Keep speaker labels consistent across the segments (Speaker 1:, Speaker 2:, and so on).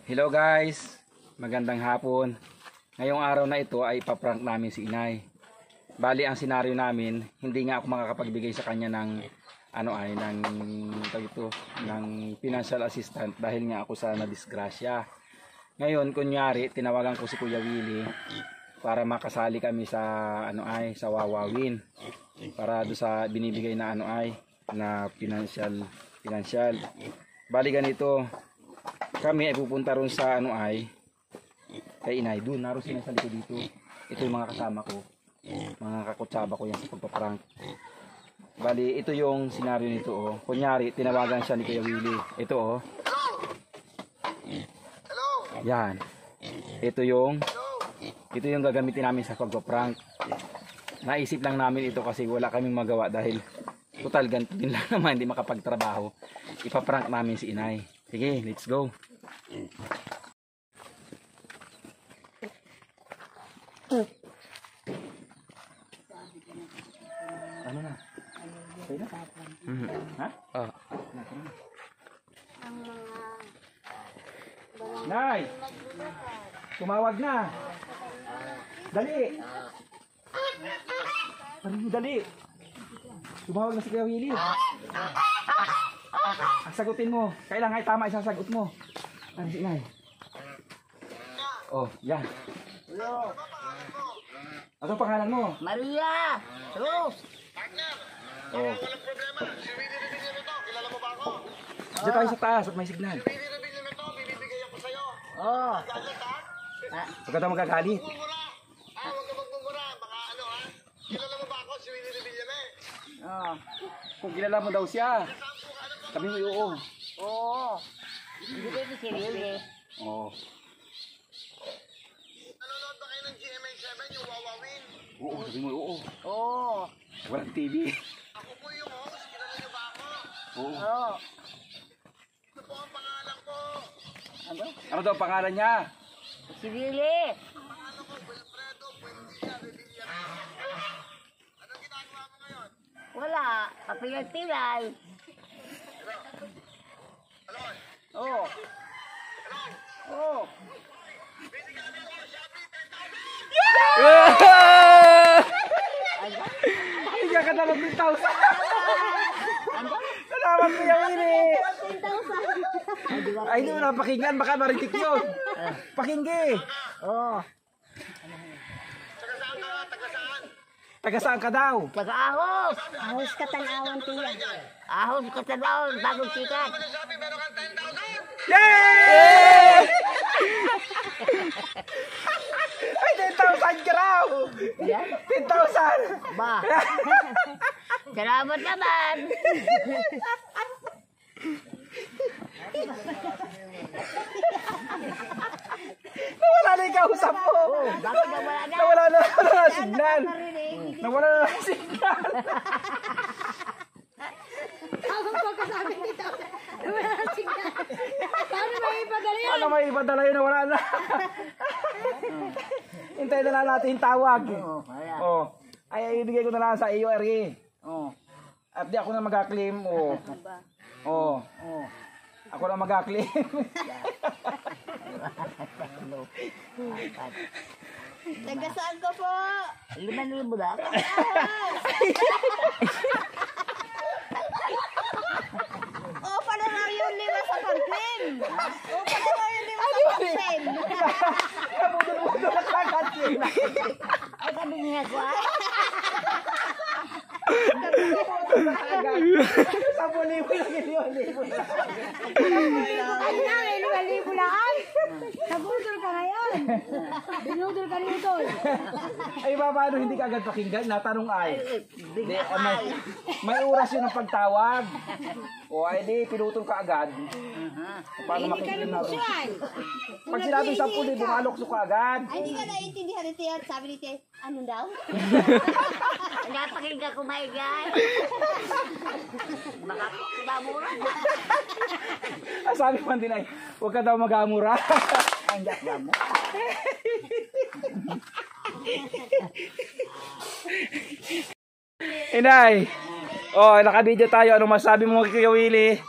Speaker 1: Hello guys, magandang hapon. Ngayong araw na ito ay ipaprank namin si Inay. Bali ang senaryo namin, hindi nga ako makakapagbigay sa kanya ng ng financial assistant dahil nga ako sa nadisgrasya. Ngayon kunyari tinawagan ko si Kuya Willie para makasali kami sa sa Wawawin. Para do sa binibigay na na financial. Bali ganito, kami ay pupunta ron sa kay Inay. Doon naroon sila sa likod dito. Ito yung mga kasama ko, mga kakutsaba ko yan sa pagpaprank. Bali ito yung senaryo nito oh. Kunyari tinawagan siya ni Kuya Willie. Ito oh.
Speaker 2: Hello.
Speaker 1: Yan. Ito yung gagamitin namin sa pagpaprank. Naisip lang namin ito kasi wala kaming magawa dahil total ganito din lang naman, hindi makapagtrabaho. Ipaprank namin si Inay. Sige, let's go. Ano na? Okay na? Ha? Oh. Nay! Tumawag na! Dali! Dali! Tumawag na si Kuya Willie. Sagutin mo. Kailangan ay tama isasagot mo. Ano si Inay? Oh, yan.
Speaker 3: Hello.
Speaker 1: Anong pangalan mo?
Speaker 3: Maria. Hello.
Speaker 1: Oh.
Speaker 2: Walang problema. Si Willie Rebilla na to. Kilala mo ba ako?
Speaker 1: Diyan tayo sa taas at may signal.
Speaker 2: Si Willie Rebilla na to. Bibigay ako sa'yo.
Speaker 3: Oh.
Speaker 2: Galit ha?
Speaker 1: Huwag ka daw magagalit.
Speaker 2: Magmumura. Huwag ka magmumura. Baka ha? Kilala mo ba ako? Si Willie Rebilla na eh.
Speaker 3: Oh.
Speaker 1: Kung kilala mo daw siya, sabi mo oo.
Speaker 3: Oo. Hindi ko si Willie.
Speaker 1: Oo.
Speaker 2: Nanonood ba kayo ng GMA7, yung Wawawin?
Speaker 1: Oo, sabi mo oo.
Speaker 3: Oo.
Speaker 1: Walang TV.
Speaker 2: Ako po yung host. Kilala niyo ba ako?
Speaker 1: Oo.
Speaker 3: Oo.
Speaker 2: Ito po ang pangalan ko.
Speaker 3: Ano?
Speaker 1: Ano daw pangalan niya?
Speaker 3: Si Willie.
Speaker 2: Pangalan ko, Wilfredo Buendia Rebilla. Anong ginagawa mo ngayon?
Speaker 3: Wala. Kapilay-pilay.
Speaker 2: Hello?
Speaker 3: Oo. Oo.
Speaker 1: Bigyan ka na ng 10,000. Salamat Kuya Willie. Ay, hindi mo na pakinggan. Baka maritik yun. Pakinggi.
Speaker 3: Oo.
Speaker 2: Taga saan ka? Taga saan?
Speaker 1: Taga saan ka daw?
Speaker 3: Taga-ahos.
Speaker 4: Ahos katanawan tiya.
Speaker 3: Ahos katanaw. Bagong sikat.
Speaker 2: Ano sabi? Meron kang 10,000?
Speaker 1: Yay! Ay, 10,000 ka raw.
Speaker 3: Yan.
Speaker 1: 10,000.
Speaker 3: Ba. Salamat naman.
Speaker 1: Nawala na yung kausap mo.
Speaker 3: Oo. Bakit nawala na?
Speaker 1: Nawala na ang signal. Nawala na ang signal.
Speaker 4: Ako pagkasabi nito. Wala na signal. Paano may ipadala yan?
Speaker 1: Ano may ipadala yun? Nawala na. Hintayin na lang natin yung tawag.
Speaker 3: Oo. Wala.
Speaker 1: Oh. Ay, ibigay ko na lang sa iyo, Eri.
Speaker 3: Oo.
Speaker 1: At di ako na mag-claim. Oh. Oh.
Speaker 3: Oo.
Speaker 1: Ako na mag-claim.
Speaker 4: Taga saan ka po?
Speaker 3: 5,000 lang.
Speaker 4: O, pala raw yung 5 sa pag-claim. O, pala raw yung 5 sa pag-claim.
Speaker 1: Kabudol-budol na kagad yun.
Speaker 3: Ay, sabi niya ko ah.
Speaker 1: 10,000 lang yun. 10,000 lang.
Speaker 4: Ay na, may 5,000 lang. Nabudol ka ngayon. Binudol ka nito.
Speaker 1: Ay, paano hindi ka agad pakinggan? Natanong ay. Di, may oras yun ang pagtawag. O ay di, pinutol ka agad. Paano
Speaker 4: Hindi ka
Speaker 1: makikita natin?
Speaker 4: nabuksyan.
Speaker 1: Pag sinabi 10,000, bumalokso ka agad.
Speaker 4: Ay, hindi ka naiintindihan ni Tia. Sabi ni Tia, ano daw?
Speaker 3: Napakinggan ko may guy. Baka babura.
Speaker 1: Sabi man din ay, huwag ka daw mag-amura.
Speaker 3: Ang yak mo.
Speaker 1: Inay, oh, naka-video tayo. Anong masabi mo kay Kuya Willie?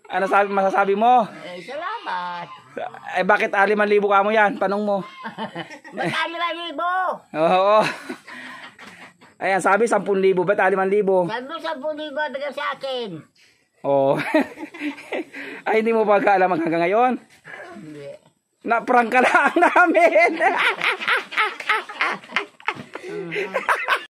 Speaker 1: Ano masasabi mo?
Speaker 3: Salamat.
Speaker 1: Eh bakit 5,000 ka mo yan? Tanong mo.
Speaker 3: Magkano na libo?
Speaker 1: Oo. Ayan, sabi 10,000. Ba't 5,000?
Speaker 3: Sabi mo 10,000 bigay sa akin.
Speaker 1: Oo. Ay, hindi mo ba alam hanggang ngayon?
Speaker 3: Hindi.
Speaker 1: Na-prank ka lang namin.